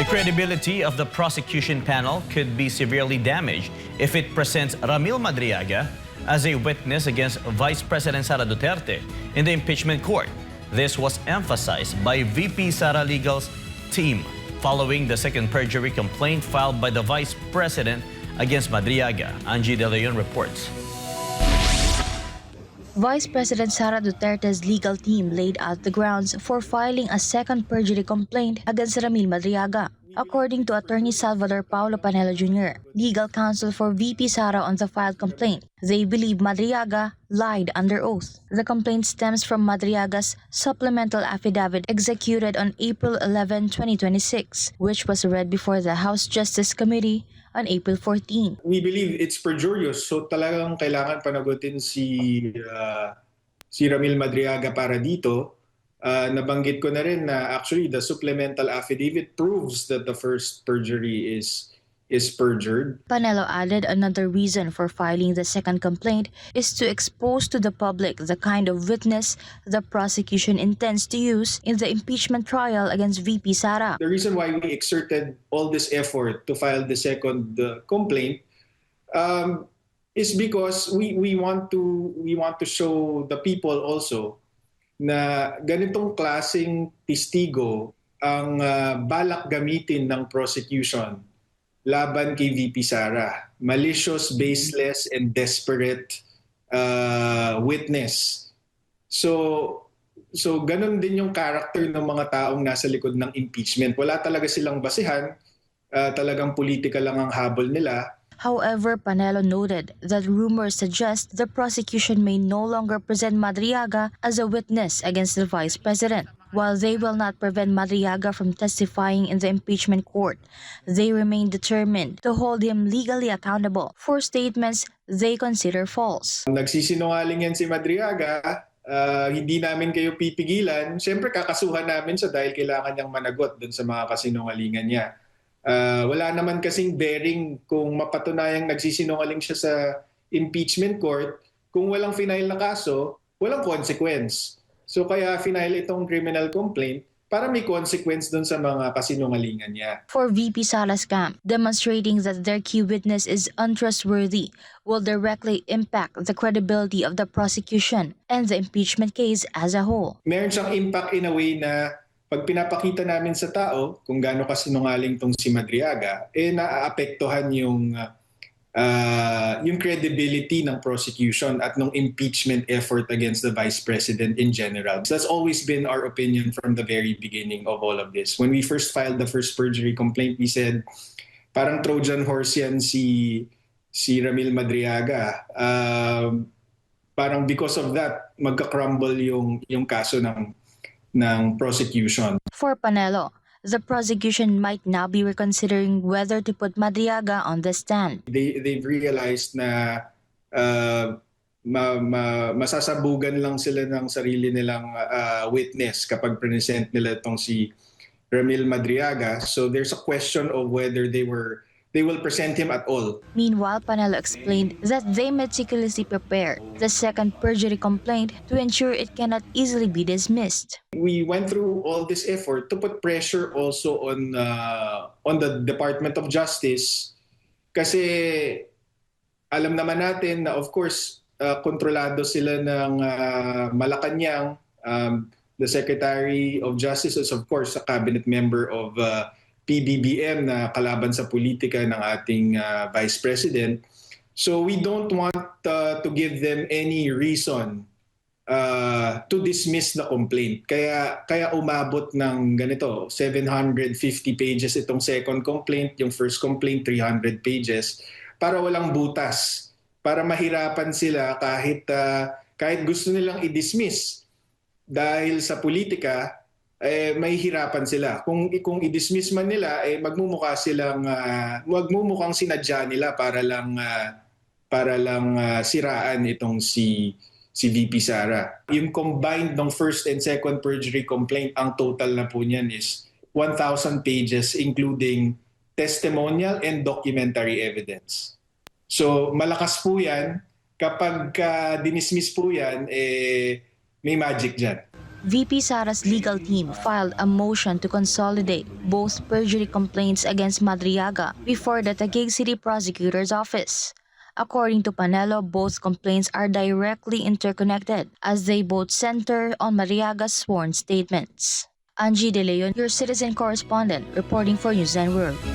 The credibility of the prosecution panel could be severely damaged if it presents Ramil Madriaga as a witness against Vice President Sara Duterte in the impeachment court. This was emphasized by VP Sara Legal's team following the second perjury complaint filed by the Vice President against Madriaga. Angie De Leon reports. Vice President Sara Duterte's legal team laid out the grounds for filing a second perjury complaint against Ramil Madriaga. According to attorney Salvador Paulo Panelo Jr., legal counsel for VP Sara on the filed complaint, they believe Madriaga lied under oath. The complaint stems from Madriaga's supplemental affidavit executed on April 11, 2026, which was read before the House Justice Committee on April 14. We believe it's perjurious, so talagang kailangan panagutin si Ramil Madriaga para dito. Nabanggit ko na rin na actually the supplemental affidavit proves that the first perjury is perjured. Panelo added another reason for filing the second complaint is to expose to the public the kind of witness the prosecution intends to use in the impeachment trial against VP Sara. The reason why we exerted all this effort to file the second complaint is because we want to show the people also na ganitong klaseng testigo ang balak gamitin ng prosecution laban kay VP Sara. Malicious, baseless, and desperate witness. So ganun din yung character ng mga taong nasa likod ng impeachment. Wala talaga silang basihan, talagang politika lang ang habol nila. However, Panelo noted that rumors suggest the prosecution may no longer present Madriaga as a witness against the Vice President. While they will not prevent Madriaga from testifying in the impeachment court, they remain determined to hold him legally accountable for statements they consider false. Nagsisinungaling yan si Madriaga, hindi namin kayo pipigilan. Siyempre kakasuhan namin siya dahil kailangan niyang managot dun sa mga kasinungalingan niya. Wala naman kasing bearing kung mapatunayang nagsisinungaling siya sa impeachment court. Kung walang final na kaso, walang consequence. So kaya final itong criminal complaint para may consequence dun sa mga kasinungalingan niya. For VP Sara's camp, demonstrating that their key witness is untrustworthy will directly impact the credibility of the prosecution and the impeachment case as a whole. Meron siyang impact in a way na pag pinapakita namin sa tao kung gaano kasinungaling tong si Madriaga, naaapektuhan yung credibility ng prosecution at ng impeachment effort against the Vice President in general. That's always been our opinion from the very beginning of all of this. When we first filed the first perjury complaint, we said parang Trojan horse yan si Ramil Madriaga. Parang because of that, magka-crumble yung kaso ng prosecution. For Panelo, the prosecution might now be reconsidering whether to put Madriaga on the stand. They've realized na masasabugan lang sila ng sarili nilang witness kapag present nila itong si Ramil Madriaga. So there's a question of whether they will present him at all. Meanwhile, Panelo explained that they meticulously prepared the second perjury complaint to ensure it cannot easily be dismissed. We went through all this effort to put pressure also on the Department of Justice kasi alam naman natin na of course kontrolado sila ng Malacanang. The Secretary of Justice is of course a cabinet member of PBBM na kalaban sa politika ng ating Vice President. So we don't want to give them any reason to dismiss the complaint. Kaya umabot ng ganito, 750 pages itong second complaint, yung first complaint 300 pages para walang butas, para mahirapan sila kahit gusto nilang i-dismiss dahil sa politika may hirapan sila. Kung i-dismiss man nila, magmumukhang sinadya nila para lang siraan itong si VP Sara. Yung combined ng first and second perjury complaint, ang total na po niyan is 1,000 pages including testimonial and documentary evidence. So malakas po yan. Kapag dinismiss po yan, may magic dyan. VP Sara's legal team filed a motion to consolidate both perjury complaints against Madriaga before the Taguig City Prosecutor's Office. According to Panelo, both complaints are directly interconnected as they both center on Madriaga's sworn statements. Angie De Leon, your citizen correspondent, reporting for News and World.